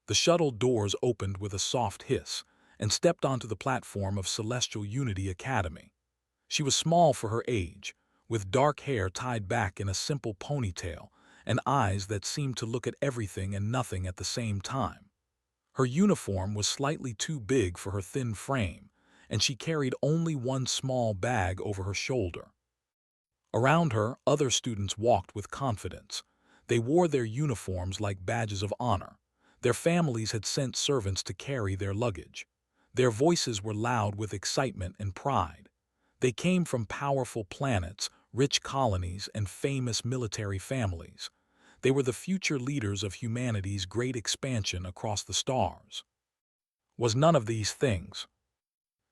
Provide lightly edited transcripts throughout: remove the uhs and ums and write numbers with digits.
The shuttle doors opened with a soft hiss and stepped onto the platform of Celestial Unity Academy. She was small for her age, with dark hair tied back in a simple ponytail and eyes that seemed to look at everything and nothing at the same time. Her uniform was slightly too big for her thin frame, and she carried only one small bag over her shoulder. Around her, other students walked with confidence. They wore their uniforms like badges of honor. Their families had sent servants to carry their luggage. Their voices were loud with excitement and pride. They came from powerful planets, rich colonies, and famous military families. They were the future leaders of humanity's great expansion across the stars. Was none of these things.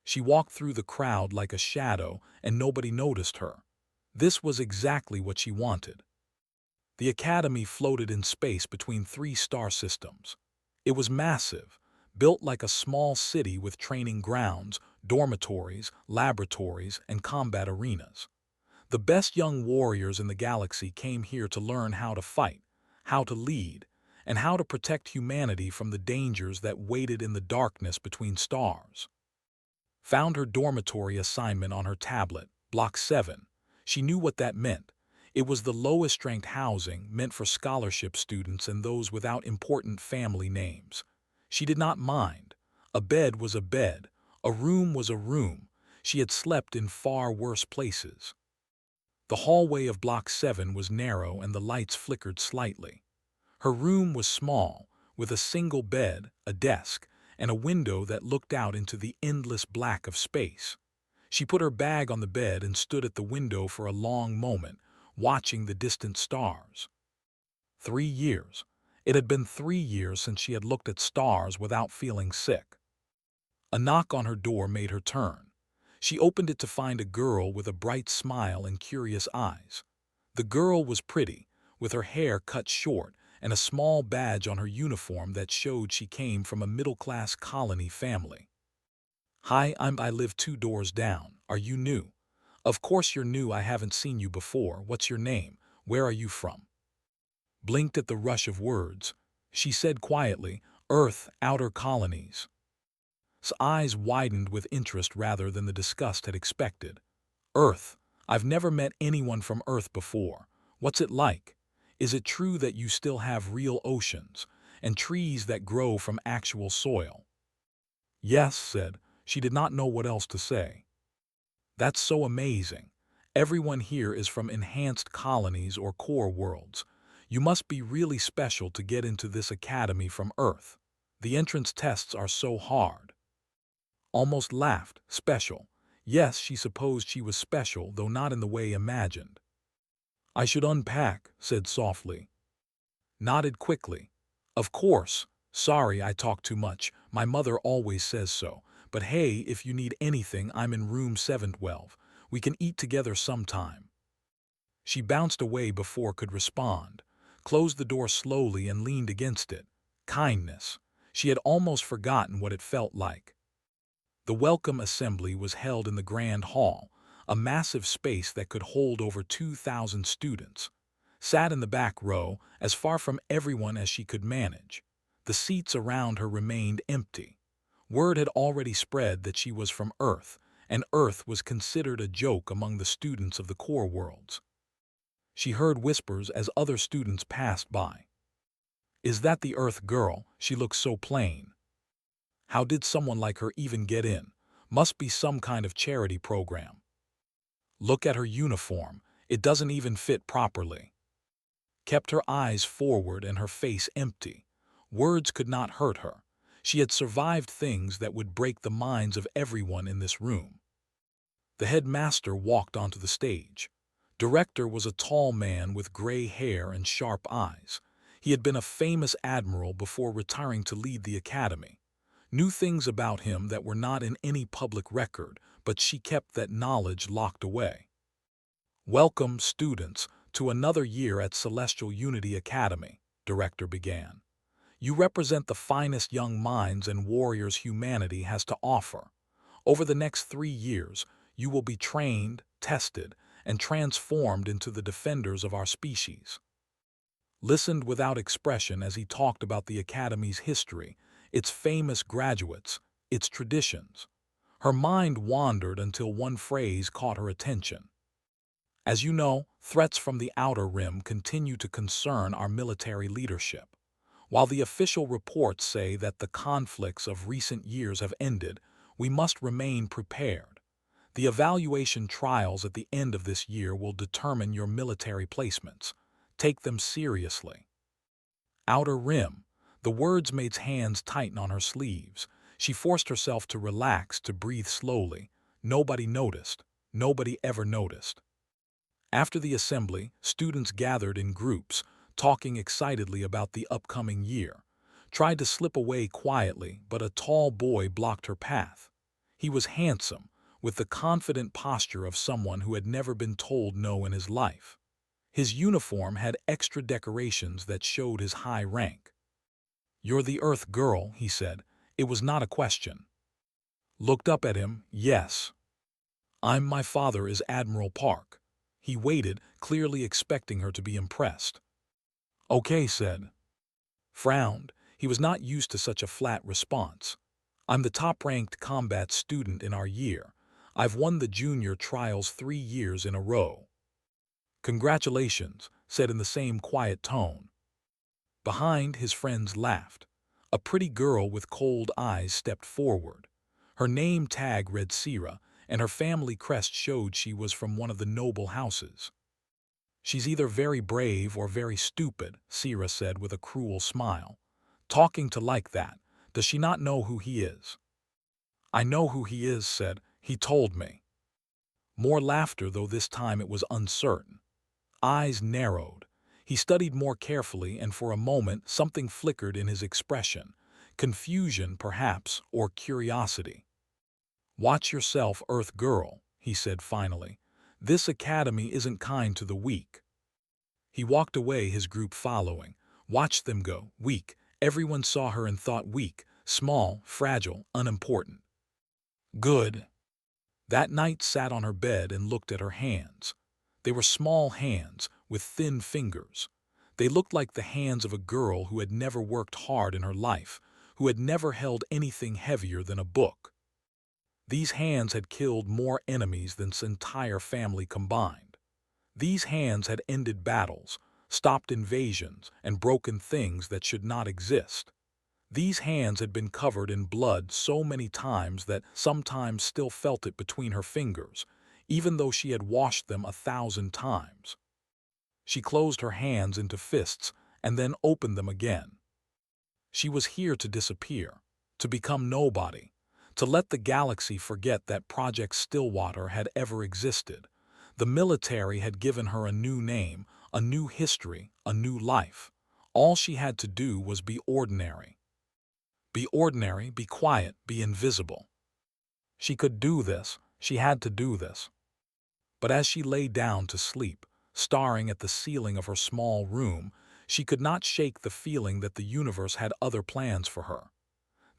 She walked through the crowd like a shadow, and nobody noticed her. This was exactly what she wanted. The academy floated in space between three star systems. It was massive, built like a small city with training grounds, dormitories, laboratories, and combat arenas. The best young warriors in the galaxy came here to learn how to fight, how to lead, and how to protect humanity from the dangers that waited in the darkness between stars. Found her dormitory assignment on her tablet, Block 7. She knew what that meant. It was the lowest-ranked housing meant for scholarship students and those without important family names. She did not mind. A bed was a bed. A room was a room. She had slept in far worse places. The hallway of Block 7 was narrow and the lights flickered slightly. Her room was small, with a single bed, a desk, and a window that looked out into the endless black of space. She put her bag on the bed and stood at the window for a long moment, watching the distant stars. 3 years. It had been 3 years since she had looked at stars without feeling sick. A knock on her door made her turn. She opened it to find a girl with a bright smile and curious eyes. The girl was pretty, with her hair cut short and a small badge on her uniform that showed she came from a middle-class colony family. "Hi, I live 2 doors down. Are you new?" "Of course you're new. I haven't seen you before. What's your name? Where are you from?" Blinked at the rush of words. She said quietly, "Earth, outer colonies." His eyes widened with interest rather than the disgust had expected. "Earth? I've never met anyone from Earth before. What's it like? Is it true that you still have real oceans and trees that grow from actual soil?" "Yes," said. She did not know what else to say. "That's so amazing. Everyone here is from enhanced colonies or core worlds. You must be really special to get into this academy from Earth. The entrance tests are so hard." Almost laughed. Special. Yes, she supposed she was special, though not in the way imagined. "I should unpack," said softly. Nodded quickly. "Of course. Sorry I talk too much. My mother always says so. But hey, if you need anything, I'm in room 712. We can eat together sometime." She bounced away before could respond, closed the door slowly and leaned against it. Kindness. She had almost forgotten what it felt like. The welcome assembly was held in the Grand Hall, a massive space that could hold over 2,000 students. Sat in the back row, as far from everyone as she could manage. The seats around her remained empty. Word had already spread that she was from Earth, and Earth was considered a joke among the students of the core worlds. She heard whispers as other students passed by. "Is that the Earth girl? She looks so plain. How did someone like her even get in? Must be some kind of charity program. Look at her uniform. It doesn't even fit properly." Kept her eyes forward and her face empty. Words could not hurt her. She had survived things that would break the minds of everyone in this room. The headmaster walked onto the stage. Director was a tall man with gray hair and sharp eyes. He had been a famous admiral before retiring to lead the academy. Knew things about him that were not in any public record, but she kept that knowledge locked away. "Welcome, students, to another year at Celestial Unity Academy," Director began. "You represent the finest young minds and warriors humanity has to offer. Over the next 3 years, you will be trained, tested, and transformed into the defenders of our species." listened without expression as he talked about the Academy's history, its famous graduates, its traditions. Her mind wandered until one phrase caught her attention. As you know, threats from the Outer Rim continue to concern our military leadership. While the official reports say that the conflicts of recent years have ended, we must remain prepared. The evaluation trials at the end of this year will determine your military placements. Take them seriously. Outer Rim. The words made hands tighten on her sleeves. She forced herself to relax, to breathe slowly. Nobody noticed. Nobody ever noticed. After the assembly, students gathered in groups, talking excitedly about the upcoming year. Tried to slip away quietly, but a tall boy blocked her path. He was handsome, with the confident posture of someone who had never been told no in his life. His uniform had extra decorations that showed his high rank. "You're the Earth girl," he said. It was not a question. Looked up at him, "Yes. My father is Admiral Park." He waited, clearly expecting her to be impressed. "Okay," said. Frowned. He was not used to such a flat response. "I'm the top-ranked combat student in our year. I've won the junior trials 3 years in a row." "Congratulations," said in the same quiet tone. Behind, his friends laughed. A pretty girl with cold eyes stepped forward. Her name tag read Sira, and her family crest showed she was from one of the noble houses. "She's either very brave or very stupid," Sira said with a cruel smile. "Talking to like that, does she not know who he is?" "I know who he is," said. "He told me." More laughter, though this time it was uncertain. Eyes narrowed. He studied more carefully, and for a moment something flickered in his expression. Confusion, perhaps, or curiosity. "Watch yourself, Earth girl," he said finally. "This academy isn't kind to the weak." He walked away, his group following. Watched them go. Weak. Everyone saw her and thought weak, small, fragile, unimportant. Good. That night sat on her bed and looked at her hands. They were small hands, with thin fingers. They looked like the hands of a girl who had never worked hard in her life, who had never held anything heavier than a book. These hands had killed more enemies than his entire family combined. These hands had ended battles, stopped invasions, and broken things that should not exist. These hands had been covered in blood so many times that sometimes still felt it between her fingers, even though she had washed them 1,000 times. She closed her hands into fists and then opened them again. She was here to disappear, to become nobody, to let the galaxy forget that Project Stillwater had ever existed. The military had given her a new name, a new history, a new life. All she had to do was be ordinary. Be ordinary, be quiet, be invisible. She could do this. She had to do this. But as she lay down to sleep, staring at the ceiling of her small room, she could not shake the feeling that the universe had other plans for her.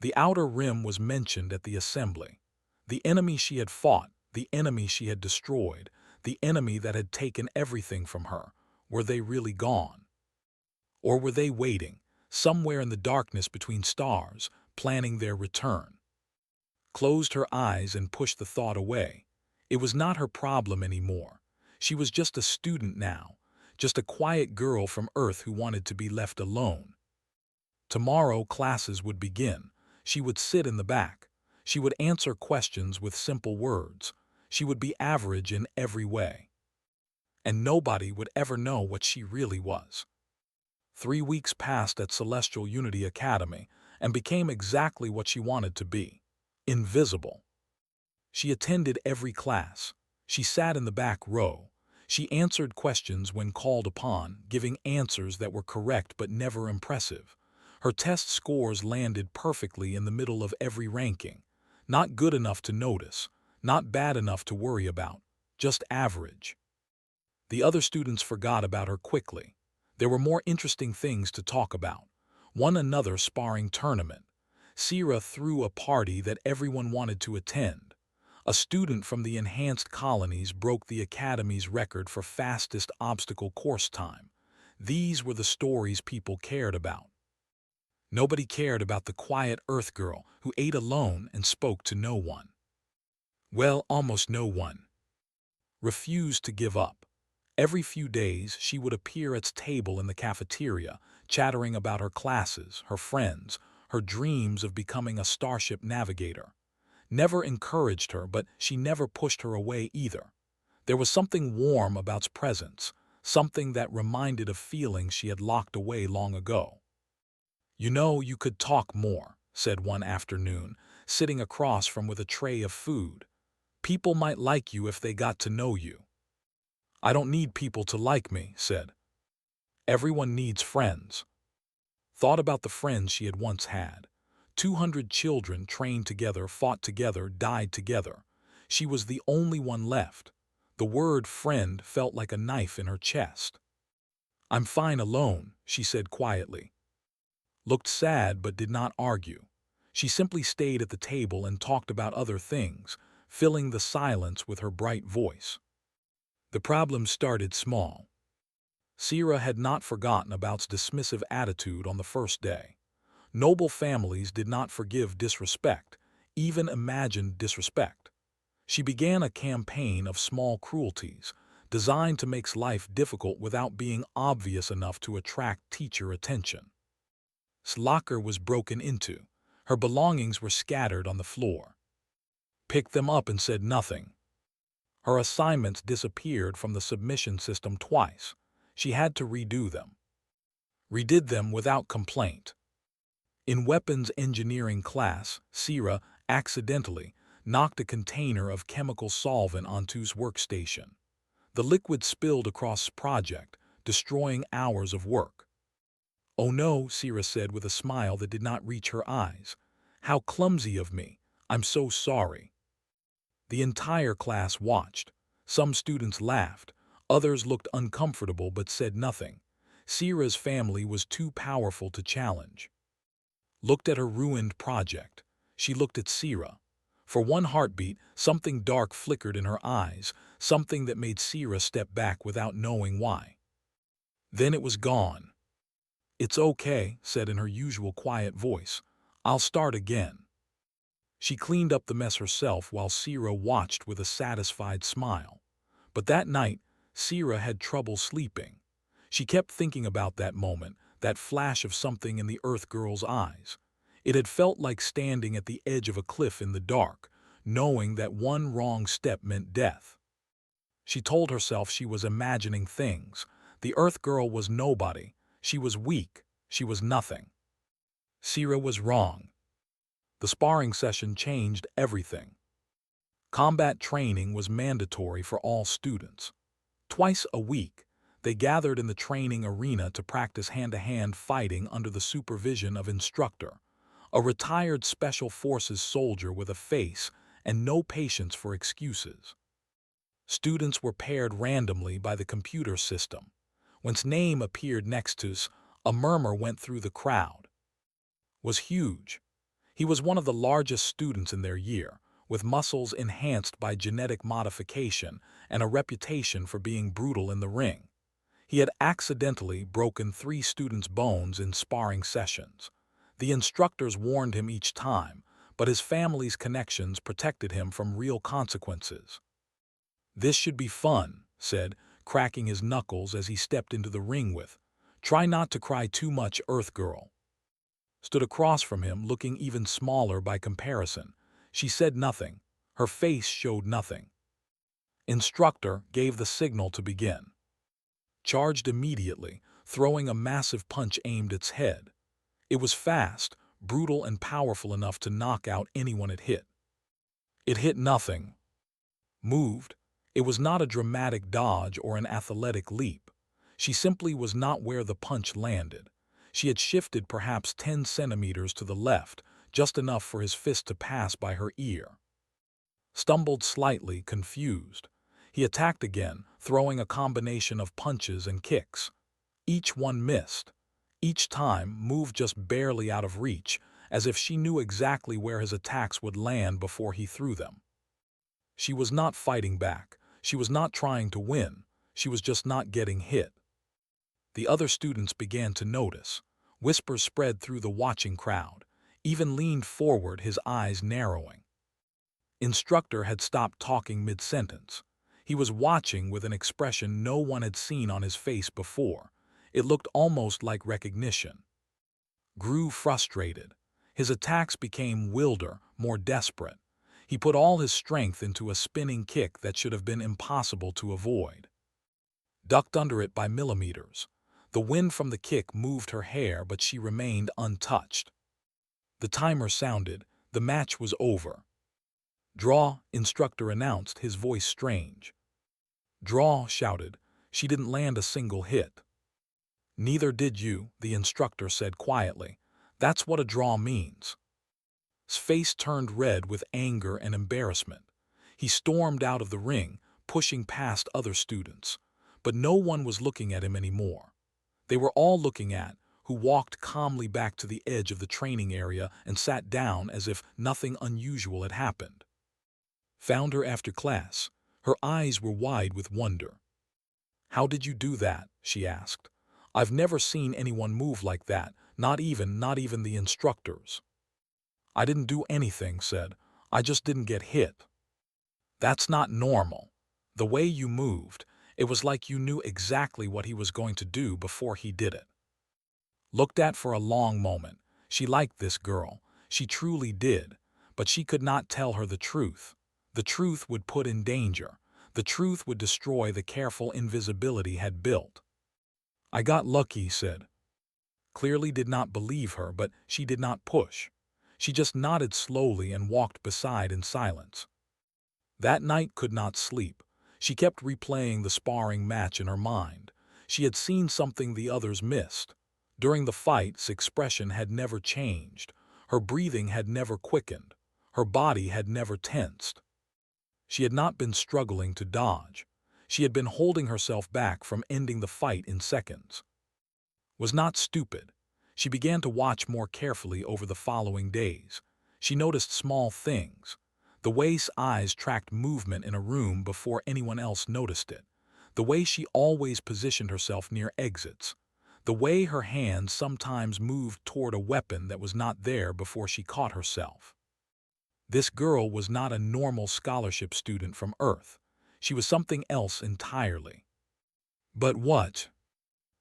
The Outer Rim was mentioned at the assembly. The enemy she had fought, the enemy she had destroyed, the enemy that had taken everything from her. Were they really gone? Or were they waiting, somewhere in the darkness between stars, planning their return? Closed her eyes and pushed the thought away. It was not her problem anymore. She was just a student now, just a quiet girl from Earth who wanted to be left alone. Tomorrow classes would begin. She would sit in the back. She would answer questions with simple words. She would be average in every way. And nobody would ever know what she really was. 3 weeks passed at Celestial Unity Academy and became exactly what she wanted to be: invisible. She attended every class. She sat in the back row. She answered questions when called upon, giving answers that were correct but never impressive. Her test scores landed perfectly in the middle of every ranking. Not good enough to notice, not bad enough to worry about, just average. The other students forgot about her quickly. There were more interesting things to talk about. Another sparring tournament. Sira threw a party that everyone wanted to attend. A student from the enhanced colonies broke the Academy's record for fastest obstacle course time. These were the stories people cared about. Nobody cared about the quiet Earth girl who ate alone and spoke to no one. Well, almost no one. Refused to give up. Every few days, she would appear at table in the cafeteria, chattering about her classes, her friends, her dreams of becoming a starship navigator. Never encouraged her, but she never pushed her away either. There was something warm about its presence, something that reminded of feelings she had locked away long ago. "You know, you could talk more," said one afternoon, sitting across from with a tray of food. "People might like you if they got to know you." "I don't need people to like me," said. "Everyone needs friends." Thought about the friends she had once had. 200 children trained together, fought together, died together. She was the only one left. The word friend felt like a knife in her chest. "I'm fine alone," she said quietly. Looked sad but did not argue. She simply stayed at the table and talked about other things, filling the silence with her bright voice. The problem started small. Sierra had not forgotten about's dismissive attitude on the first day. Noble families did not forgive disrespect, even imagined disrespect. She began a campaign of small cruelties, designed to make life difficult without being obvious enough to attract teacher attention. His locker was broken into. Her belongings were scattered on the floor. Picked them up and said nothing. Her assignments disappeared from the submission system twice. She had to redo them. Redid them without complaint. In weapons engineering class, Sierra accidentally knocked a container of chemical solvent onto his workstation. The liquid spilled across his project, destroying hours of work. "Oh no," Sierra said with a smile that did not reach her eyes. "How clumsy of me. I'm so sorry." The entire class watched. Some students laughed. Others looked uncomfortable but said nothing. Sierra's family was too powerful to challenge. Looked at her ruined project. She looked at Sierra. For one heartbeat, something dark flickered in her eyes, something that made Sierra step back without knowing why. Then it was gone. "It's okay," said in her usual quiet voice. "I'll start again." She cleaned up the mess herself while Sierra watched with a satisfied smile. But that night, Sierra had trouble sleeping. She kept thinking about that moment, that flash of something in the Earth girl's eyes. It had felt like standing at the edge of a cliff in the dark, knowing that one wrong step meant death. She told herself she was imagining things. The Earth girl was nobody. She was weak. She was nothing. Sierra was wrong. The sparring session changed everything. Combat training was mandatory for all students. Twice a week, they gathered in the training arena to practice hand-to-hand fighting under the supervision of instructor, a retired Special Forces soldier with a face and no patience for excuses. Students were paired randomly by the computer system. When his name appeared next to his, a murmur went through the crowd. Was huge. He was one of the largest students in their year, with muscles enhanced by genetic modification and a reputation for being brutal in the ring. He had accidentally broken 3 students' bones in sparring sessions. The instructors warned him each time, but his family's connections protected him from real consequences. "This should be fun," said, cracking his knuckles as he stepped into the ring with. "Try not to cry too much, Earth Girl." Stood across from him, looking even smaller by comparison. She said nothing. Her face showed nothing. Instructor gave the signal to begin. Charged immediately, throwing a massive punch aimed at its head. It was fast, brutal, and powerful enough to knock out anyone it hit. It hit nothing. Moved. It was not a dramatic dodge or an athletic leap. She simply was not where the punch landed. She had shifted perhaps 10 centimeters to the left, just enough for his fist to pass by her ear. Stumbled slightly, confused. He attacked again, throwing a combination of punches and kicks. Each one missed. Each time moved just barely out of reach, as if she knew exactly where his attacks would land before he threw them. She was not fighting back. She was not trying to win. She was just not getting hit. The other students began to notice. Whispers spread through the watching crowd. Even leaned forward, his eyes narrowing. Instructor had stopped talking mid-sentence. He was watching with an expression no one had seen on his face before. It looked almost like recognition. Grew frustrated. His attacks became wilder, more desperate. He put all his strength into a spinning kick that should have been impossible to avoid. Ducked under it by millimeters. The wind from the kick moved her hair, but she remained untouched. The timer sounded. The match was over. "Draw," instructor announced, his voice strange. "Draw," shouted. She didn't land a single hit. "Neither did you," the instructor said quietly. "That's what a draw means." His face turned red with anger and embarrassment. He stormed out of the ring, pushing past other students. But no one was looking at him anymore. They were all looking at, who walked calmly back to the edge of the training area and sat down as if nothing unusual had happened. Found her after class. Her eyes were wide with wonder. "How did you do that?" she asked. "I've never seen anyone move like that, not even the instructors." "I didn't do anything," said. "I just didn't get hit." "That's not normal. The way you moved, it was like you knew exactly what he was going to do before he did it." Looked at for a long moment. She liked this girl. She truly did. But she could not tell her the truth. The truth would put in danger. The truth would destroy the careful invisibility had built. "I got lucky," he said. Clearly did not believe her, but she did not push. She just nodded slowly and walked beside in silence. That night could not sleep. She kept replaying the sparring match in her mind. She had seen something the others missed. During the fight's expression had never changed. Her breathing had never quickened. Her body had never tensed. She had not been struggling to dodge. She had been holding herself back from ending the fight in seconds. Was not stupid. She began to watch more carefully over the following days. She noticed small things. The way's eyes tracked movement in a room before anyone else noticed it. The way she always positioned herself near exits. The way her hands sometimes moved toward a weapon that was not there before she caught herself. This girl was not a normal scholarship student from Earth. She was something else entirely. But what?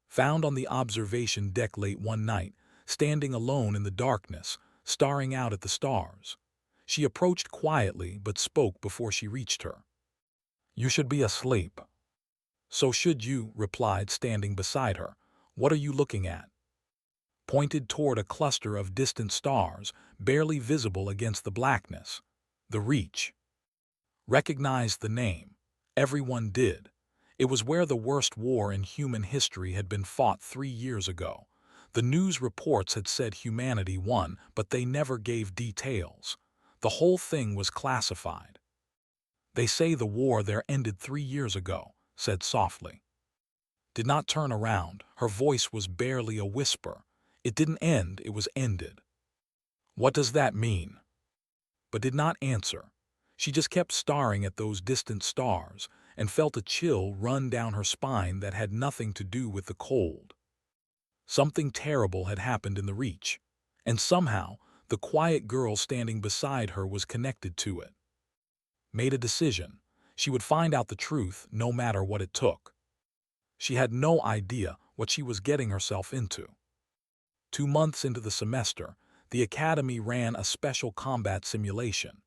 Found on the observation deck late one night, standing alone in the darkness, staring out at the stars. She approached quietly but spoke before she reached her. "You should be asleep." "So should you," replied, standing beside her. "What are you looking at?" Pointed toward a cluster of distant stars, barely visible against the blackness. The Reach. Recognized the name. Everyone did. It was where the worst war in human history had been fought 3 years ago. The news reports had said humanity won, but they never gave details. The whole thing was classified. "They say the war there ended 3 years ago," said softly. Did not turn around. Her voice was barely a whisper. It didn't end, it was ended. "What does that mean?" But did not answer. She just kept staring at those distant stars and felt a chill run down her spine that had nothing to do with the cold. Something terrible had happened in the Reach, and somehow the quiet girl standing beside her was connected to it. Made a decision. She would find out the truth no matter what it took. She had no idea what she was getting herself into. 2 months into the semester, the Academy ran a special combat simulation.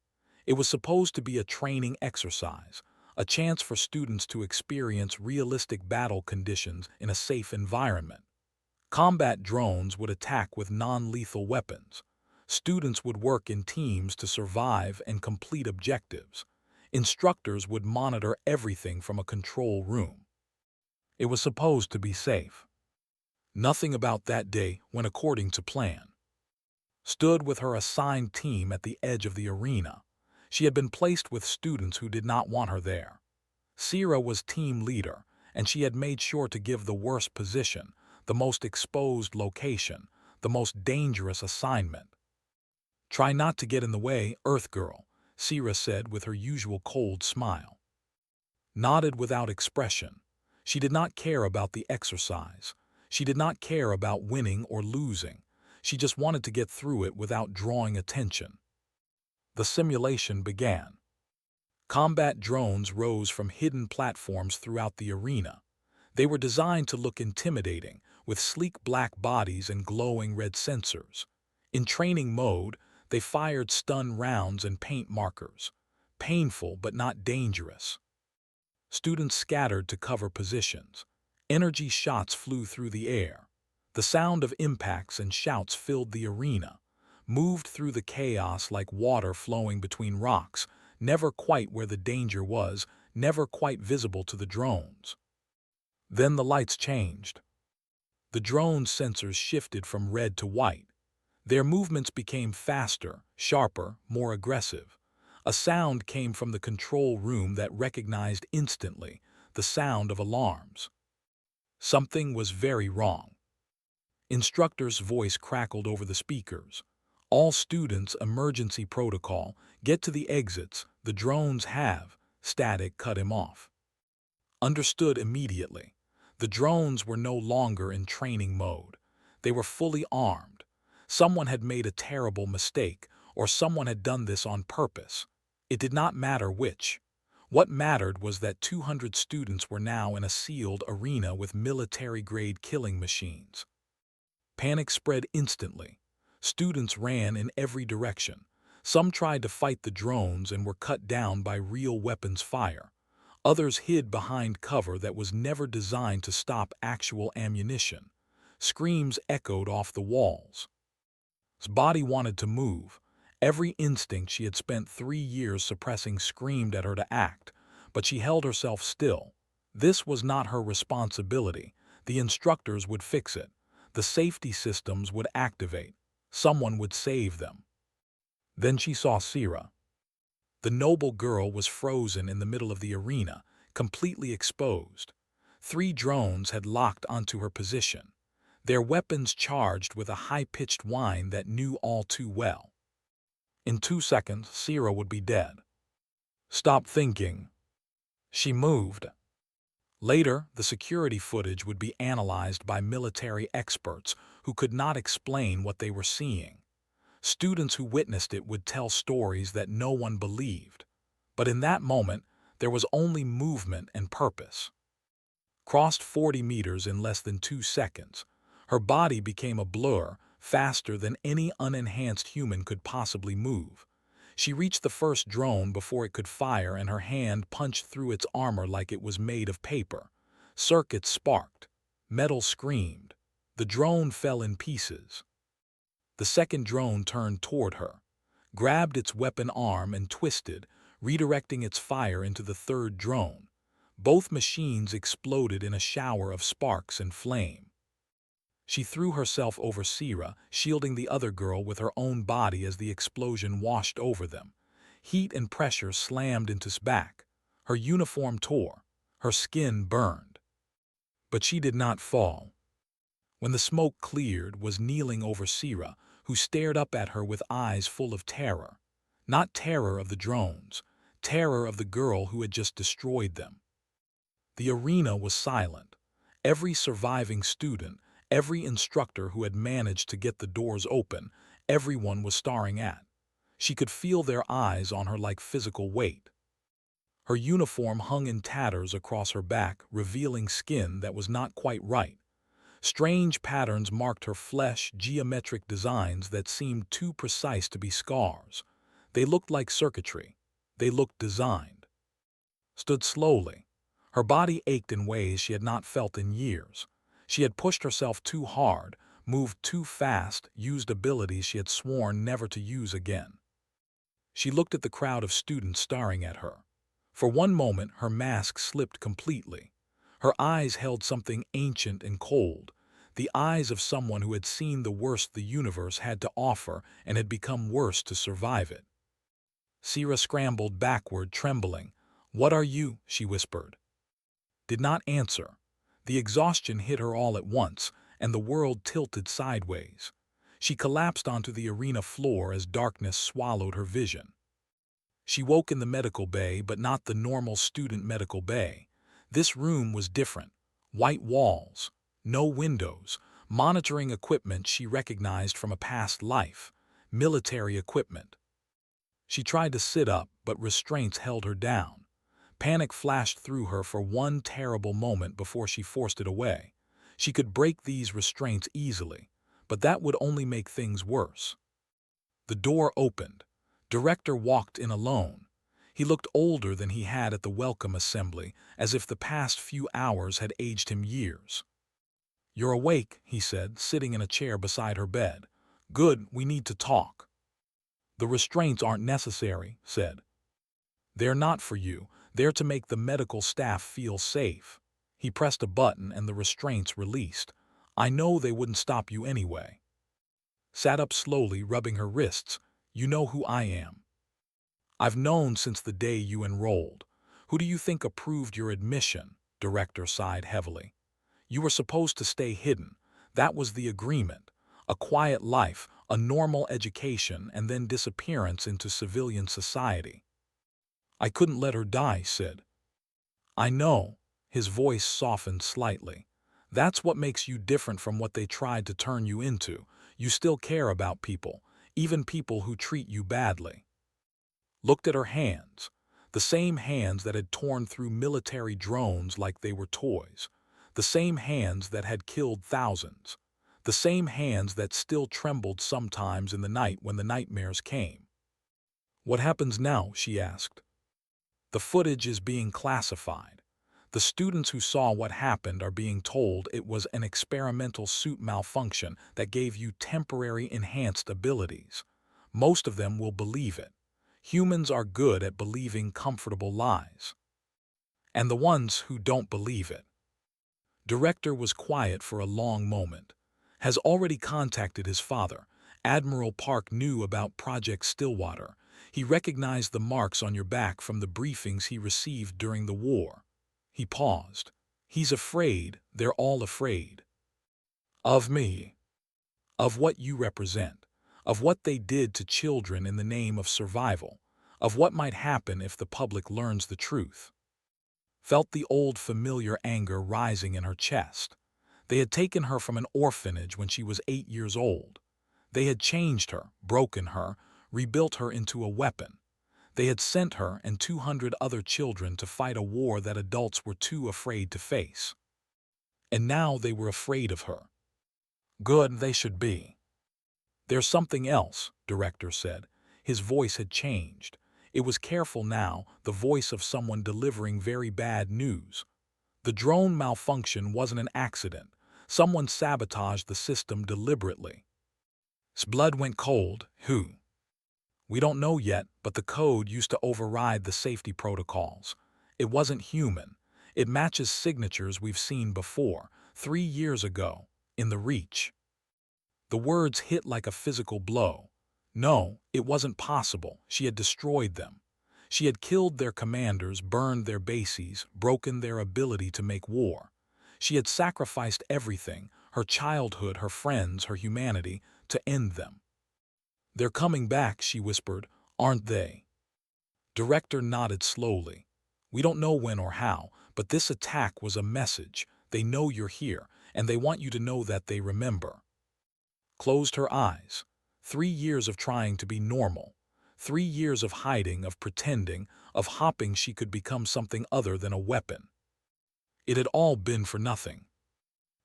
It was supposed to be a training exercise, a chance for students to experience realistic battle conditions in a safe environment. Combat drones would attack with non-lethal weapons. Students would work in teams to survive and complete objectives. Instructors would monitor everything from a control room. It was supposed to be safe. Nothing about that day went according to plan. Stood with her assigned team at the edge of the arena. She had been placed with students who did not want her there. Sira was team leader, and she had made sure to give the worst position, the most exposed location, the most dangerous assignment. "Try not to get in the way, Earth Girl," Sira said with her usual cold smile. Nodded without expression. She did not care about the exercise. She did not care about winning or losing. She just wanted to get through it without drawing attention. The simulation began. Combat drones rose from hidden platforms throughout the arena. They were designed to look intimidating, with sleek black bodies and glowing red sensors. In training mode, they fired stun rounds and paint markers. Painful but not dangerous. Students scattered to cover positions. Energy shots flew through the air. The sound of impacts and shouts filled the arena, moved through the chaos like water flowing between rocks, never quite where the danger was, never quite visible to the drones. Then the lights changed. The drone's sensors shifted from red to white. Their movements became faster, sharper, more aggressive. A sound came from the control room that recognized instantly the sound of alarms. Something was very wrong. Instructor's voice crackled over the speakers. All students, emergency protocol, get to the exits, the drones have. Static cut him off. Understood immediately. The drones were no longer in training mode. They were fully armed. Someone had made a terrible mistake, or someone had done this on purpose. It did not matter which. What mattered was that 200 students were now in a sealed arena with military-grade killing machines. Panic spread instantly. Students ran in every direction. Some tried to fight the drones and were cut down by real weapons fire. Others hid behind cover that was never designed to stop actual ammunition. Screams echoed off the walls. His body wanted to move. Every instinct she had spent 3 years suppressing screamed at her to act, but she held herself still. This was not her responsibility. The instructors would fix it. The safety systems would activate. Someone would save them. Then she saw Sira. The noble girl was frozen in the middle of the arena, completely exposed. 3 drones had locked onto her position, their weapons charged with a high-pitched whine that knew all too well. In 2 seconds, Sira would be dead. Stop thinking. She moved. Later, the security footage would be analyzed by military experts who could not explain what they were seeing. Students who witnessed it would tell stories that no one believed. But in that moment, there was only movement and purpose. Crossed 40 meters in less than 2 seconds. Her body became a blur, faster than any unenhanced human could possibly move. She reached the first drone before it could fire, and her hand punched through its armor like it was made of paper. Circuits sparked. Metal screamed. The drone fell in pieces. The second drone turned toward her, grabbed its weapon arm and twisted, redirecting its fire into the third drone. Both machines exploded in a shower of sparks and flame. She threw herself over Sira, shielding the other girl with her own body as the explosion washed over them. Heat and pressure slammed into his back. Her uniform tore. Her skin burned. But she did not fall. When the smoke cleared, was kneeling over Sira, who stared up at her with eyes full of terror. Not terror of the drones, terror of the girl who had just destroyed them. The arena was silent. Every surviving student, every instructor who had managed to get the doors open, everyone was staring at. She could feel their eyes on her like physical weight. Her uniform hung in tatters across her back, revealing skin that was not quite right. Strange patterns marked her flesh, geometric designs that seemed too precise to be scars. They looked like circuitry. They looked designed. Stood slowly. Her body ached in ways she had not felt in years. She had pushed herself too hard, moved too fast, used abilities she had sworn never to use again. She looked at the crowd of students staring at her. For one moment, her mask slipped completely. Her eyes held something ancient and cold, the eyes of someone who had seen the worst the universe had to offer and had become worse to survive it. Sira scrambled backward, trembling. "What are you?" she whispered. Did not answer. The exhaustion hit her all at once, and the world tilted sideways. She collapsed onto the arena floor as darkness swallowed her vision. She woke in the medical bay, but not the normal student medical bay. This room was different. White walls, No windows, monitoring equipment she recognized from a past life, military equipment. She tried to sit up, but restraints held her down. Panic flashed through her for one terrible moment before she forced it away. She could break these restraints easily, but that would only make things worse. The door opened. Director walked in alone. He looked older than he had at the welcome assembly, as if the past few hours had aged him years. "You're awake," he said, sitting in a chair beside her bed. "Good, we need to talk." "The restraints aren't necessary," said. "They're not for you. They're to make the medical staff feel safe." He pressed a button and the restraints released. "I know they wouldn't stop you anyway." Sat up slowly, rubbing her wrists. "You know who I am. I've known since the day you enrolled. Who do you think approved your admission?" Director sighed heavily. "You were supposed to stay hidden. That was the agreement. A quiet life, a normal education, and then disappearance into civilian society." "I couldn't let her die," said. "I know." His voice softened slightly. "That's what makes you different from what they tried to turn you into. You still care about people, even people who treat you badly." Looked at her hands. The same hands that had torn through military drones like they were toys. The same hands that had killed thousands. The same hands that still trembled sometimes in the night when the nightmares came. "What happens now?" she asked. "The footage is being classified. The students who saw what happened are being told it was an experimental suit malfunction that gave you temporary enhanced abilities. Most of them will believe it. Humans are good at believing comfortable lies. And the ones who don't believe it." Director was quiet for a long moment. "Has already contacted his father. Admiral Park knew about Project Stillwater. He recognized the marks on your back from the briefings he received during the war." He paused. "He's afraid, they're all afraid." "Of me. Of what you represent. Of what they did to children in the name of survival. Of what might happen if the public learns the truth." Felt the old familiar anger rising in her chest. They had taken her from an orphanage when she was 8 years old. They had changed her, broken her, rebuilt her into a weapon. They had sent her and 200 other children to fight a war that adults were too afraid to face. And now they were afraid of her. Good, they should be. "There's something else," Director said. His voice had changed. It was careful now, the voice of someone delivering very bad news. "The drone malfunction wasn't an accident. Someone sabotaged the system deliberately." His blood went cold. "Who?" "We don't know yet, but the code used to override the safety protocols. It wasn't human. It matches signatures we've seen before, 3 years ago, in the Reach." The words hit like a physical blow. No, it wasn't possible. She had destroyed them. She had killed their commanders, burned their bases, broken their ability to make war. She had sacrificed everything, her childhood, her friends, her humanity, to end them. "They're coming back," she whispered, "aren't they?" Director nodded slowly. "We don't know when or how, but this attack was a message. They know you're here, and they want you to know that they remember." Closed her eyes. 3 years of trying to be normal. 3 years of hiding, of pretending, of hoping she could become something other than a weapon. It had all been for nothing.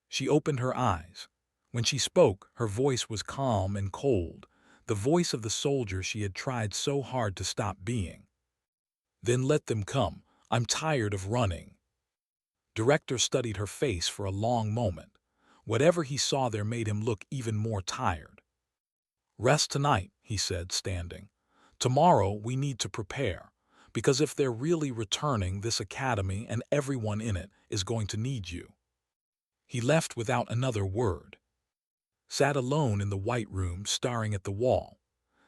She opened her eyes. When she spoke, her voice was calm and cold, the voice of the soldier she had tried so hard to stop being. "Then let them come. I'm tired of running." Director studied her face for a long moment. Whatever he saw there made him look even more tired. "Rest tonight," he said, standing. "Tomorrow we need to prepare, because if they're really returning, this academy and everyone in it is going to need you." He left without another word. Sat alone in the white room, staring at the wall.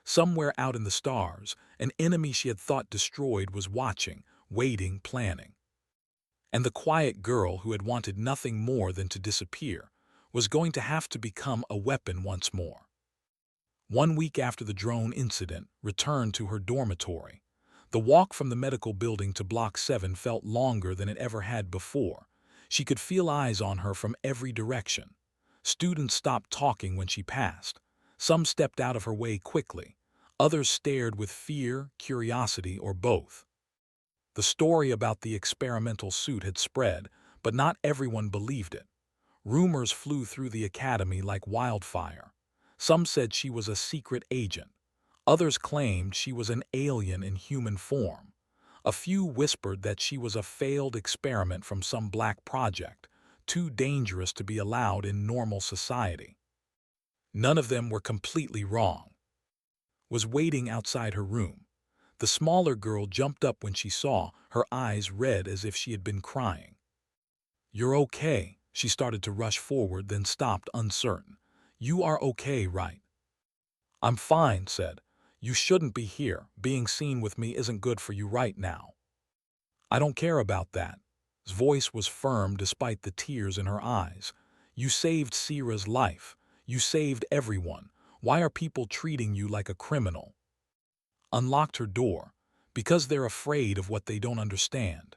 Somewhere out in the stars, an enemy she had thought destroyed was watching, waiting, planning. And the quiet girl who had wanted nothing more than to disappear was going to have to become a weapon once more. 1 week after the drone incident, returned to her dormitory. The walk from the medical building to Block 7 felt longer than it ever had before. She could feel eyes on her from every direction. Students stopped talking when she passed. Some stepped out of her way quickly. Others stared with fear, curiosity, or both. The story about the experimental suit had spread, but not everyone believed it. Rumors flew through the academy like wildfire. Some said she was a secret agent. Others claimed she was an alien in human form. A few whispered that she was a failed experiment from some black project, too dangerous to be allowed in normal society. None of them were completely wrong. Was waiting outside her room. The smaller girl jumped up when she saw, her eyes red as if she had been crying. "You're okay." She started to rush forward, then stopped, uncertain. "You are okay, right?" "I'm fine," said. "You shouldn't be here. Being seen with me isn't good for you right now." "I don't care about that." His voice was firm despite the tears in her eyes. "You saved Sierra's life. You saved everyone. Why are people treating you like a criminal?" Unlocked her door. "Because they're afraid of what they don't understand."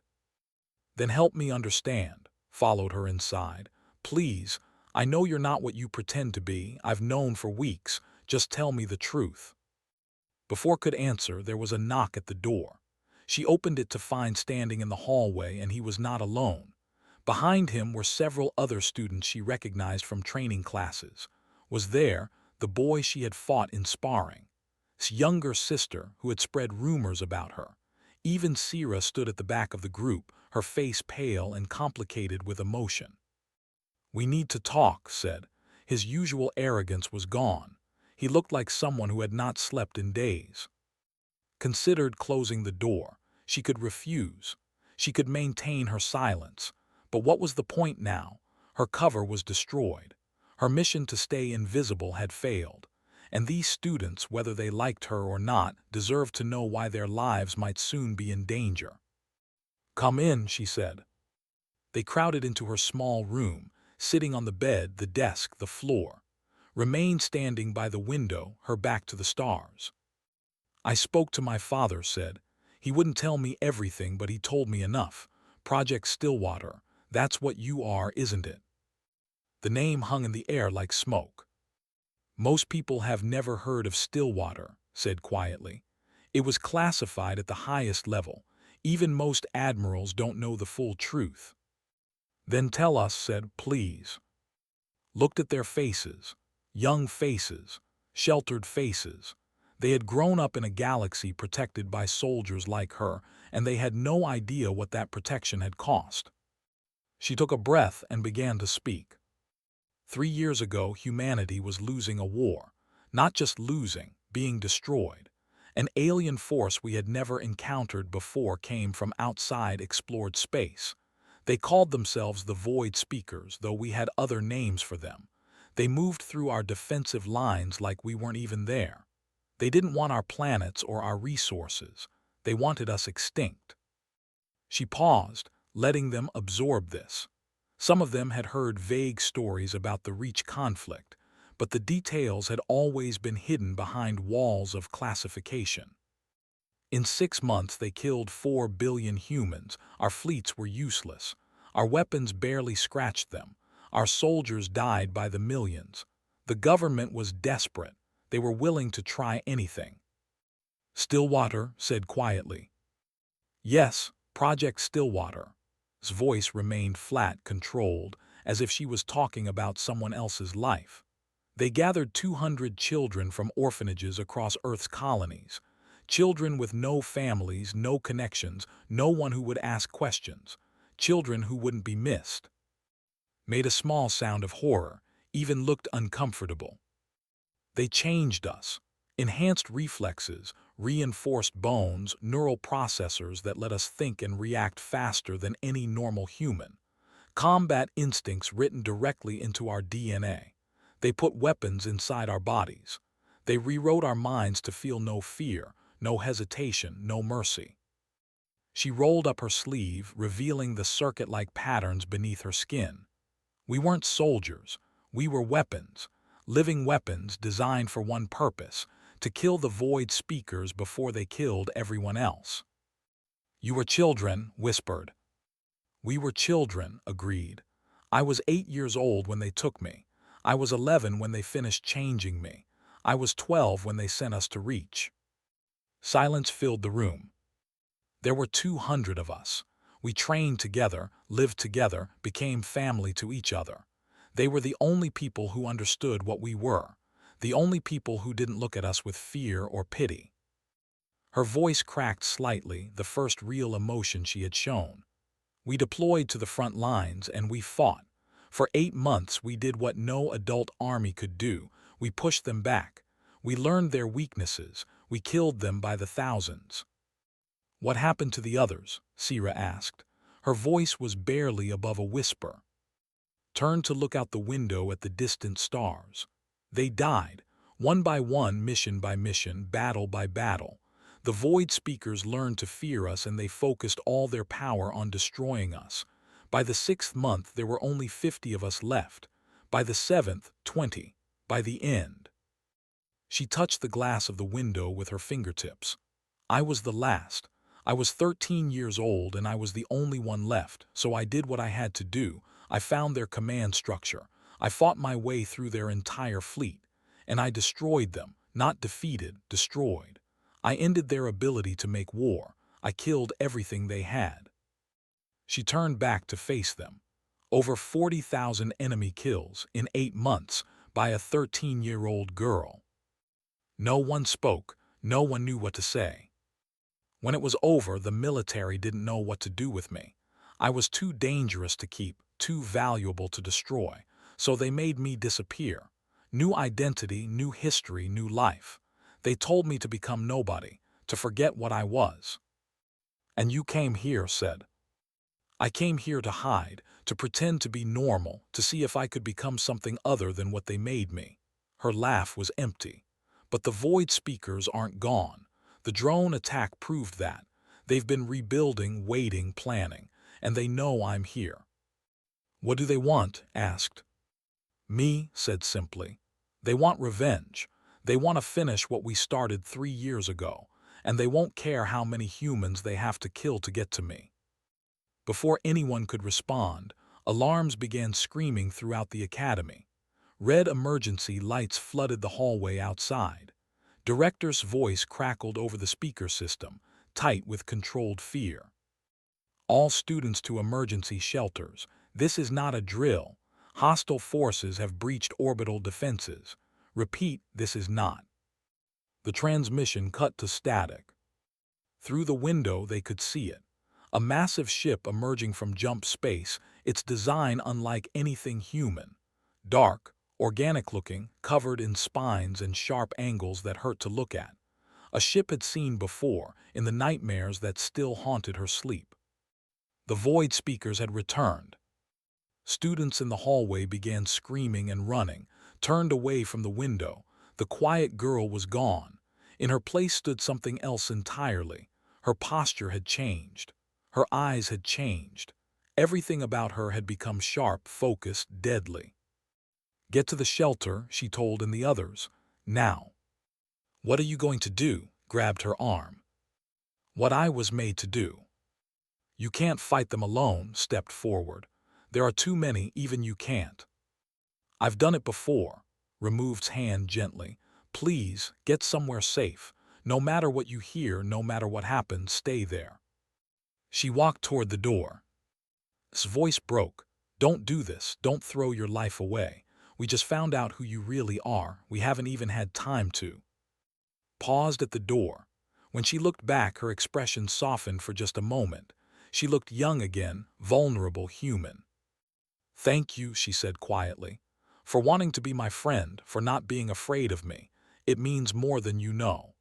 "Then help me understand." Followed her inside. "Please, I know you're not what you pretend to be. I've known for weeks. Just tell me the truth." Before could answer, there was a knock at the door. She opened it to find standing in the hallway, and he was not alone. Behind him were several other students she recognized from training classes. Was there the boy she had fought in sparring? His younger sister, who had spread rumors about her. Even Sierra stood at the back of the group, her face pale and complicated with emotion. "We need to talk," said. His usual arrogance was gone. He looked like someone who had not slept in days. Considered closing the door. She could refuse. She could maintain her silence. But what was the point now? Her cover was destroyed. Her mission to stay invisible had failed. And these students, whether they liked her or not, deserved to know why their lives might soon be in danger. "Come in," she said. They crowded into her small room, sitting on the bed, the desk, the floor. Remained standing by the window, her back to the stars. "I spoke to my father," said. "He wouldn't tell me everything, but he told me enough. Project Stillwater, that's what you are, isn't it?" The name hung in the air like smoke. "Most people have never heard of Stillwater," said quietly. "It was classified at the highest level. Even most admirals don't know the full truth." "Then tell us," said, "please." Looked at their faces. Young faces. Sheltered faces. They had grown up in a galaxy protected by soldiers like her, and they had no idea what that protection had cost. She took a breath and began to speak. 3 years ago, humanity was losing a war. Not just losing, being destroyed. An alien force we had never encountered before came from outside explored space. They called themselves the Void Speakers, though we had other names for them. They moved through our defensive lines like we weren't even there. They didn't want our planets or our resources. They wanted us extinct. She paused, letting them absorb this. Some of them had heard vague stories about the Reach conflict, but the details had always been hidden behind walls of classification. In 6 months they killed 4 billion humans. Our fleets were useless. Our weapons barely scratched them. Our soldiers died by the millions. The government was desperate. They were willing to try anything. Stillwater said quietly. "Yes, Project Stillwater." His voice remained flat, controlled, as if she was talking about someone else's life. They gathered 200 children from orphanages across Earth's colonies. Children with no families, no connections, no one who would ask questions. Children who wouldn't be missed. Made a small sound of horror, even looked uncomfortable. "They changed us. Enhanced reflexes, reinforced bones, neural processors that let us think and react faster than any normal human. Combat instincts written directly into our DNA. They put weapons inside our bodies. They rewrote our minds to feel no fear, no hesitation, no mercy." She rolled up her sleeve, revealing the circuit-like patterns beneath her skin. "We weren't soldiers. We were weapons. Living weapons designed for one purpose, to kill the Void Speakers before they killed everyone else." "You were children," whispered. We were children, agreed. I was 8 years old when they took me. I was 11 when they finished changing me. I was 12 when they sent us to Reach. Silence filled the room. There were 200 of us. We trained together, lived together, became family to each other. They were the only people who understood what we were, the only people who didn't look at us with fear or pity. Her voice cracked slightly, the first real emotion she had shown. We deployed to the front lines and we fought. For 8 months we did what no adult army could do. We pushed them back. We learned their weaknesses. We killed them by the thousands. What happened to the others? Sierra asked. Her voice was barely above a whisper. Turned to look out the window at the distant stars. They died, one by one, mission by mission, battle by battle. The Void Speakers learned to fear us and they focused all their power on destroying us. By the 6th month, there were only 50 of us left. By the 7th, 20. By the end. She touched the glass of the window with her fingertips. I was the last. I was 13 years old and I was the only one left, so I did what I had to do. I found their command structure. I fought my way through their entire fleet. And I destroyed them, not defeated, destroyed. I ended their ability to make war. I killed everything they had. She turned back to face them. Over 40,000 enemy kills in 8 months by a 13-year-old girl. No one spoke. No one knew what to say. When it was over, the military didn't know what to do with me. I was too dangerous to keep, too valuable to destroy, so they made me disappear. New identity, new history, new life. They told me to become nobody, to forget what I was. And you came here, said. I came here to hide, to pretend to be normal, to see if I could become something other than what they made me. Her laugh was empty. But the Void Speakers aren't gone. The drone attack proved that. They've been rebuilding, waiting, planning, and they know I'm here. What do they want? Asked. Me, said simply. They want revenge. They want to finish what we started 3 years ago, and they won't care how many humans they have to kill to get to me. Before anyone could respond, alarms began screaming throughout the academy. Red emergency lights flooded the hallway outside. Director's voice crackled over the speaker system, tight with controlled fear. All students to emergency shelters. This is not a drill. Hostile forces have breached orbital defenses. Repeat, this is not. The transmission cut to static. Through the window they could see it. A massive ship emerging from jump space, its design unlike anything human. Dark, organic-looking, covered in spines and sharp angles that hurt to look at. A ship had seen before, in the nightmares that still haunted her sleep. The Void Speakers had returned. Students in the hallway began screaming and running, turned away from the window. The quiet girl was gone. In her place stood something else entirely. Her posture had changed. Her eyes had changed. Everything about her had become sharp, focused, deadly. Get to the shelter, she told in the others. Now. What are you going to do? Grabbed her arm. What I was made to do. You can't fight them alone, stepped forward. There are too many, even you can't. I've done it before. Removed hand gently. Please, get somewhere safe. No matter what you hear, no matter what happens, stay there. She walked toward the door. His voice broke. Don't do this. Don't throw your life away. We just found out who you really are. We haven't even had time to. Paused at the door. When she looked back, her expression softened for just a moment. She looked young again, vulnerable, human. Thank you, she said quietly, for wanting to be my friend, for not being afraid of me. It means more than you know.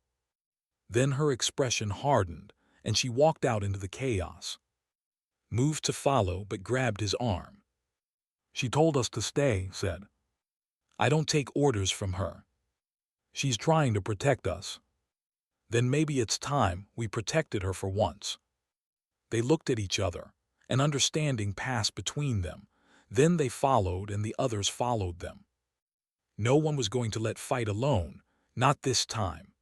Then her expression hardened, and she walked out into the chaos. Moved to follow, but grabbed his arm. She told us to stay, said. I don't take orders from her. She's trying to protect us. Then maybe it's time we protected her for once. They looked at each other. An understanding passed between them. Then they followed and the others followed them. No one was going to let fight alone, not this time.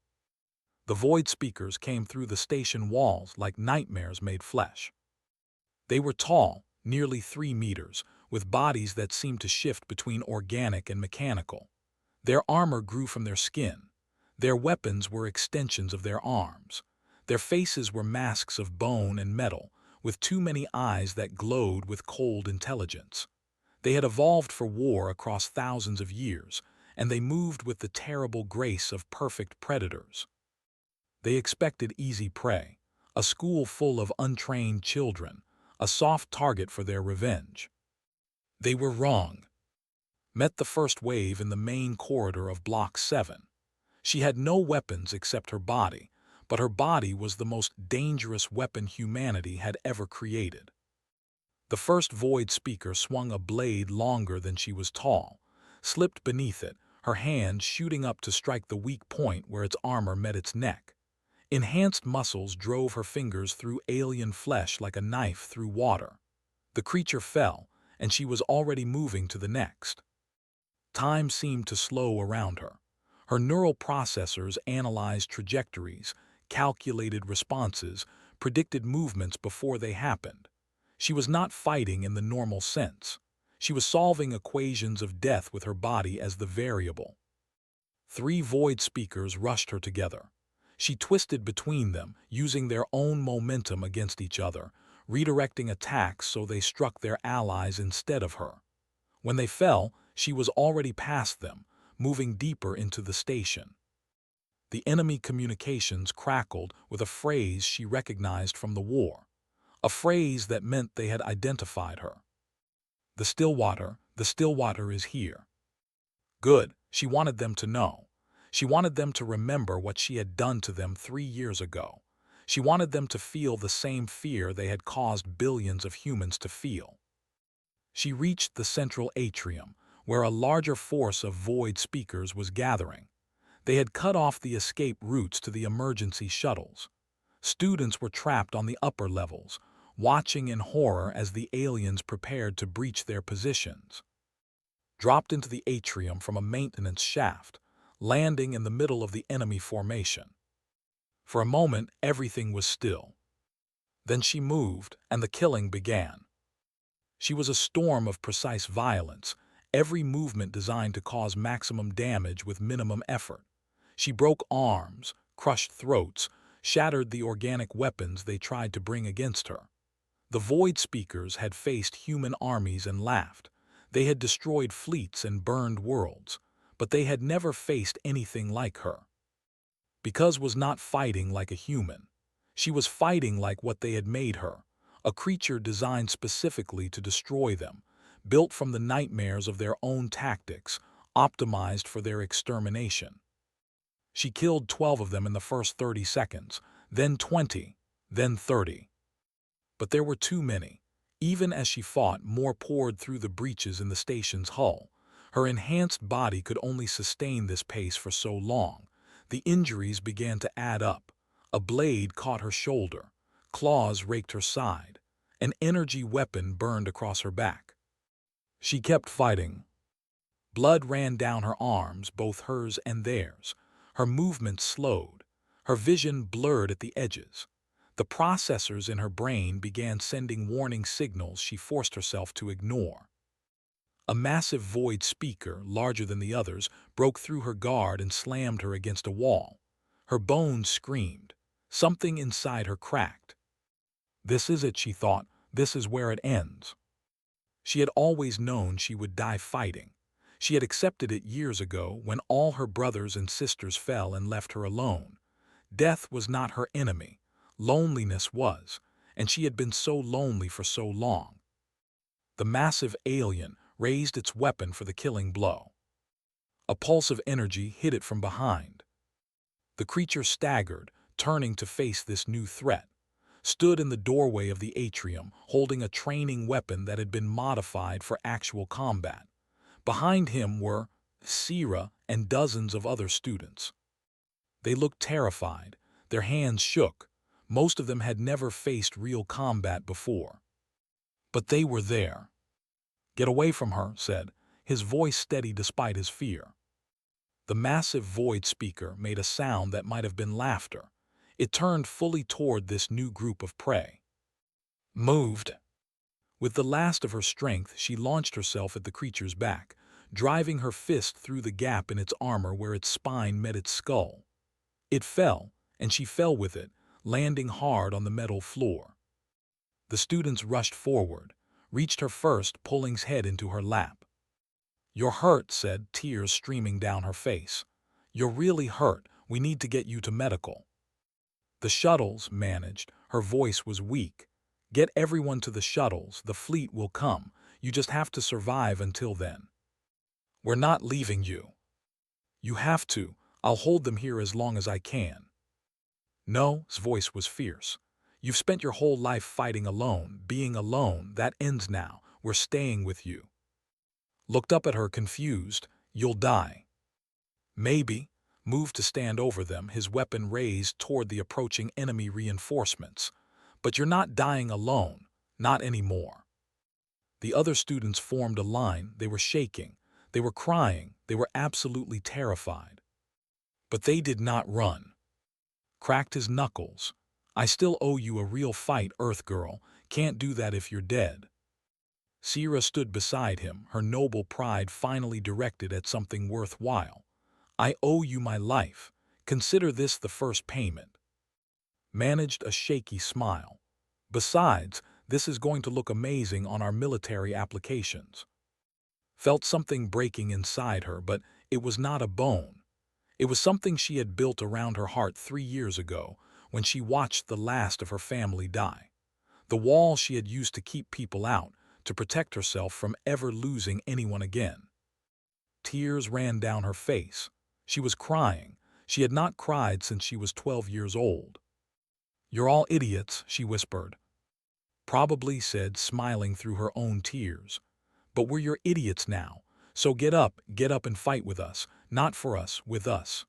The Void Speakers came through the station walls like nightmares made flesh. They were tall, nearly 3 meters, with bodies that seemed to shift between organic and mechanical. Their armor grew from their skin. Their weapons were extensions of their arms. Their faces were masks of bone and metal, with too many eyes that glowed with cold intelligence. They had evolved for war across thousands of years, and they moved with the terrible grace of perfect predators. They expected easy prey, a school full of untrained children, a soft target for their revenge. They were wrong. Met the first wave in the main corridor of Block 7. She had no weapons except her body, but her body was the most dangerous weapon humanity had ever created. The first Void Speaker swung a blade longer than she was tall, slipped beneath it, her hand shooting up to strike the weak point where its armor met its neck. Enhanced muscles drove her fingers through alien flesh like a knife through water. The creature fell, and she was already moving to the next. Time seemed to slow around her. Her neural processors analyzed trajectories, calculated responses, predicted movements before they happened. She was not fighting in the normal sense. She was solving equations of death with her body as the variable. 3 Void Speakers rushed her together. She twisted between them, using their own momentum against each other, redirecting attacks so they struck their allies instead of her. When they fell, she was already past them, moving deeper into the station. The enemy communications crackled with a phrase she recognized from the war, a phrase that meant they had identified her. The Stillwater is here. Good, she wanted them to know. She wanted them to remember what she had done to them 3 years ago. She wanted them to feel the same fear they had caused billions of humans to feel. She reached the central atrium, where a larger force of Void Speakers was gathering. They had cut off the escape routes to the emergency shuttles. Students were trapped on the upper levels, watching in horror as the aliens prepared to breach their positions. Dropped into the atrium from a maintenance shaft, landing in the middle of the enemy formation. For a moment, everything was still. Then she moved, and the killing began. She was a storm of precise violence, every movement designed to cause maximum damage with minimum effort. She broke arms, crushed throats, shattered the organic weapons they tried to bring against her. The Void Speakers had faced human armies and laughed. They had destroyed fleets and burned worlds, but they had never faced anything like her. Because was not fighting like a human. She was fighting like what they had made her, a creature designed specifically to destroy them, built from the nightmares of their own tactics, optimized for their extermination. She killed 12 of them in the first 30 seconds, then 20, then 30. But there were too many. Even as she fought, more poured through the breaches in the station's hull. Her enhanced body could only sustain this pace for so long. The injuries began to add up. A blade caught her shoulder. Claws raked her side. An energy weapon burned across her back. She kept fighting. Blood ran down her arms, both hers and theirs. Her movements slowed. Her vision blurred at the edges. The processors in her brain began sending warning signals she forced herself to ignore. A massive Void Speaker, larger than the others, broke through her guard and slammed her against a wall. Her bones screamed. Something inside her cracked. This is it, she thought. This is where it ends. She had always known she would die fighting. She had accepted it years ago when all her brothers and sisters fell and left her alone. Death was not her enemy. Loneliness was, and she had been so lonely for so long. The massive alien raised its weapon for the killing blow. A pulse of energy hit it from behind. The creature staggered, turning to face this new threat, stood in the doorway of the atrium, holding a training weapon that had been modified for actual combat. Behind him were Sierra and dozens of other students. They looked terrified. Their hands shook. Most of them had never faced real combat before. But they were there. "Get away from her," said, his voice steady despite his fear. The massive Void Speaker made a sound that might have been laughter. It turned fully toward this new group of prey. Moved. With the last of her strength, she launched herself at the creature's back, driving her fist through the gap in its armor where its spine met its skull. It fell, and she fell with it, landing hard on the metal floor. The students rushed forward, reached her first, pulling his head into her lap. "You're hurt," said, tears streaming down her face. "You're really hurt. We need to get you to medical." "The shuttles," managed. Her voice was weak. "Get everyone to the shuttles. The fleet will come. You just have to survive until then." "We're not leaving you." "You have to. I'll hold them here as long as I can." "No," his voice was fierce. "You've spent your whole life fighting alone, being alone. That ends now. We're staying with you." Looked up at her, confused. "You'll die." "Maybe." Moved to stand over them, his weapon raised toward the approaching enemy reinforcements. "But you're not dying alone. Not anymore." The other students formed a line. They were shaking. They were crying. They were absolutely terrified. But they did not run. Cracked his knuckles. "I still owe you a real fight, Earth Girl. Can't do that if you're dead." Sierra stood beside him, her noble pride finally directed at something worthwhile. "I owe you my life. Consider this the first payment." Managed a shaky smile. "Besides, this is going to look amazing on our military applications." Felt something breaking inside her, but it was not a bone. It was something she had built around her heart 3 years ago, when she watched the last of her family die. The wall she had used to keep people out, to protect herself from ever losing anyone again. Tears ran down her face. She was crying. She had not cried since she was 12 years old. "You're all idiots," she whispered. "Probably," said, smiling through her own tears. "But we're your idiots now. So get up and fight with us. Not for us, with us."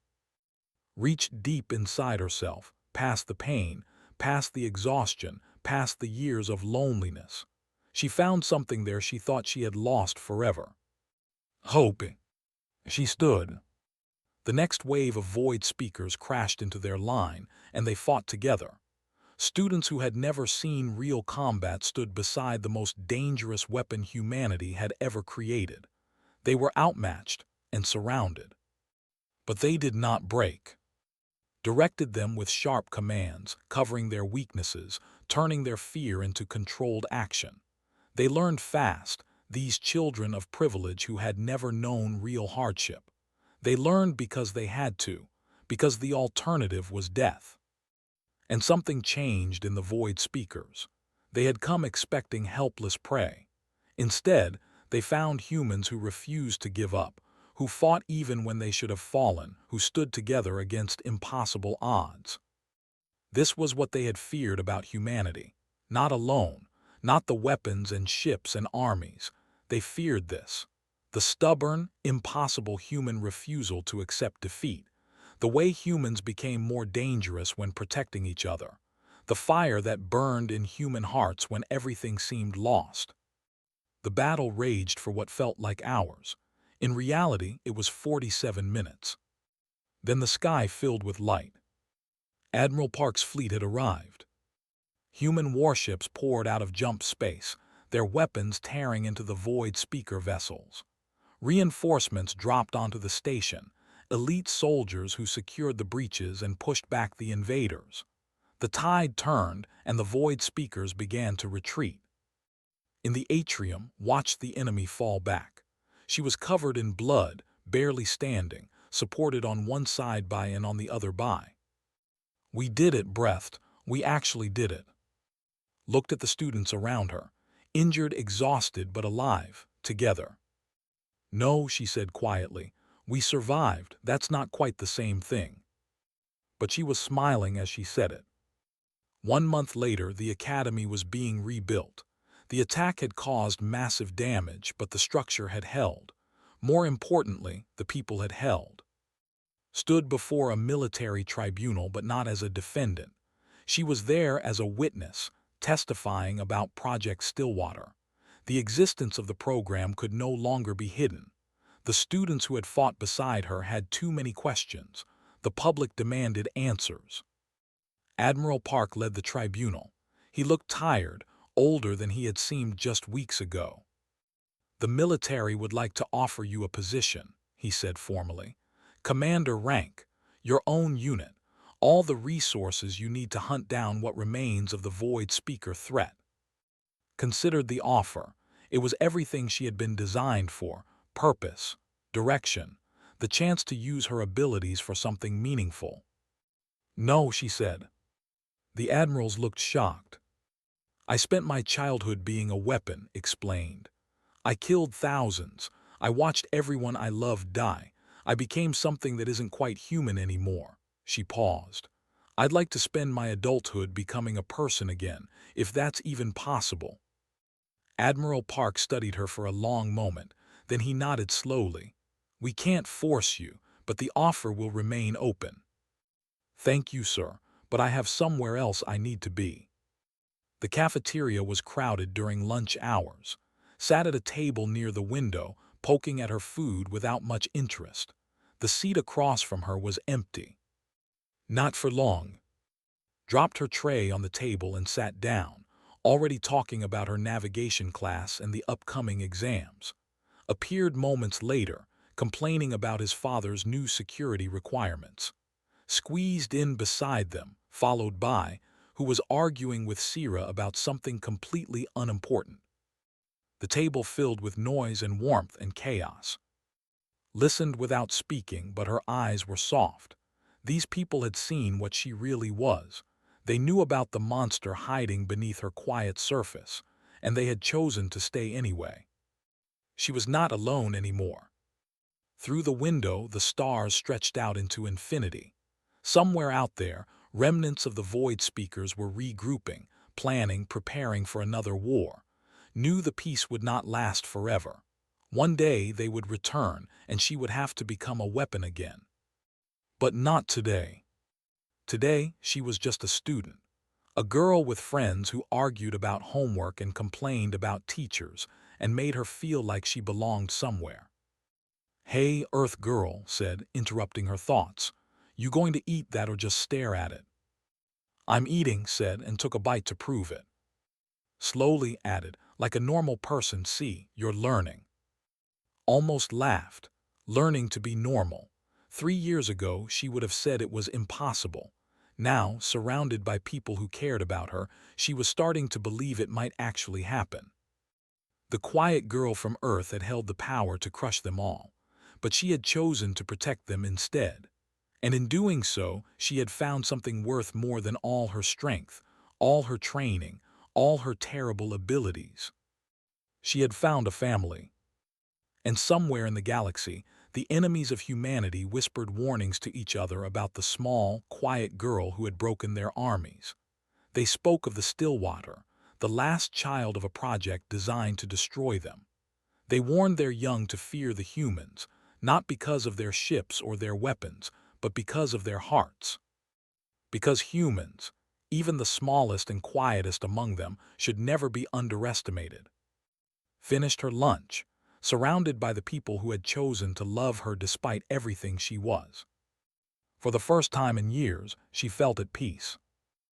Reached deep inside herself, past the pain, past the exhaustion, past the years of loneliness. She found something there she thought she had lost forever. Hope. She stood. The next wave of void speakers crashed into their line, and they fought together. Students who had never seen real combat stood beside the most dangerous weapon humanity had ever created. They were outmatched and surrounded. But they did not break. Directed them with sharp commands, covering their weaknesses, turning their fear into controlled action. They learned fast, these children of privilege who had never known real hardship. They learned because they had to, because the alternative was death. And something changed in the void speakers. They had come expecting helpless prey. Instead, they found humans who refused to give up, who fought even when they should have fallen, who stood together against impossible odds. This was what they had feared about humanity. Not alone, not the weapons and ships and armies. They feared this. The stubborn, impossible human refusal to accept defeat. The way humans became more dangerous when protecting each other. The fire that burned in human hearts when everything seemed lost. The battle raged for what felt like hours. In reality, it was 47 minutes. Then the sky filled with light. Admiral Park's fleet had arrived. Human warships poured out of jump space, their weapons tearing into the void speaker vessels. Reinforcements dropped onto the station, elite soldiers who secured the breaches and pushed back the invaders. The tide turned, and the void speakers began to retreat. In the atrium, watched the enemy fall back. She was covered in blood, barely standing, supported on one side by and on the other by. "We did it," breathed. "We actually did it." Looked at the students around her, injured, exhausted, but alive, together. "No," she said quietly. "We survived. That's not quite the same thing." But she was smiling as she said it. 1 month later, the academy was being rebuilt. The attack had caused massive damage, but the structure had held. More importantly, the people had held. Stood before a military tribunal, but not as a defendant. She was there as a witness, testifying about Project Stillwater. The existence of the program could no longer be hidden. The students who had fought beside her had too many questions. The public demanded answers. Admiral Park led the tribunal. He looked tired, older than he had seemed just weeks ago. "The military would like to offer you a position," he said formally. "Commander rank, your own unit, all the resources you need to hunt down what remains of the Void Speaker threat." Considered the offer. It was everything she had been designed for: purpose, direction, the chance to use her abilities for something meaningful. "No," she said. The admirals looked shocked. "I spent my childhood being a weapon," explained. "I killed thousands. I watched everyone I loved die. I became something that isn't quite human anymore." She paused. "I'd like to spend my adulthood becoming a person again, if that's even possible." Admiral Park studied her for a long moment, then he nodded slowly. "We can't force you, but the offer will remain open." "Thank you, sir, but I have somewhere else I need to be." The cafeteria was crowded during lunch hours. Sat at a table near the window, poking at her food without much interest. The seat across from her was empty. "Not for long." Dropped her tray on the table and sat down, already talking about her navigation class and the upcoming exams. Appeared moments later, complaining about his father's new security requirements. Squeezed in beside them, followed by, who was arguing with Sierra about something completely unimportant. The table filled with noise and warmth and chaos. Listened without speaking, but her eyes were soft. These people had seen what she really was. They knew about the monster hiding beneath her quiet surface, and they had chosen to stay anyway. She was not alone anymore. Through the window, the stars stretched out into infinity. Somewhere out there, remnants of the Void Speakers were regrouping, planning, preparing for another war. Knew the peace would not last forever. One day they would return, and she would have to become a weapon again. But not today. Today, she was just a student. A girl with friends who argued about homework and complained about teachers and made her feel like she belonged somewhere. "Hey, Earth girl," said, interrupting her thoughts. "You going to eat that or just stare at it?" "I'm eating," said, and took a bite to prove it. Slowly added, "Like a normal person, see, you're learning." Almost laughed. Learning to be normal. 3 years ago, she would have said it was impossible. Now, surrounded by people who cared about her, she was starting to believe it might actually happen. The quiet girl from Earth had held the power to crush them all, but she had chosen to protect them instead. And in doing so, she had found something worth more than all her strength, all her training, all her terrible abilities. She had found a family. And somewhere in the galaxy, the enemies of humanity whispered warnings to each other about the small, quiet girl who had broken their armies. They spoke of the Stillwater, the last child of a project designed to destroy them. They warned their young to fear the humans, not because of their ships or their weapons, but because of their hearts. Because humans, even the smallest and quietest among them, should never be underestimated. Finished her lunch, surrounded by the people who had chosen to love her despite everything she was. For the first time in years, she felt at peace.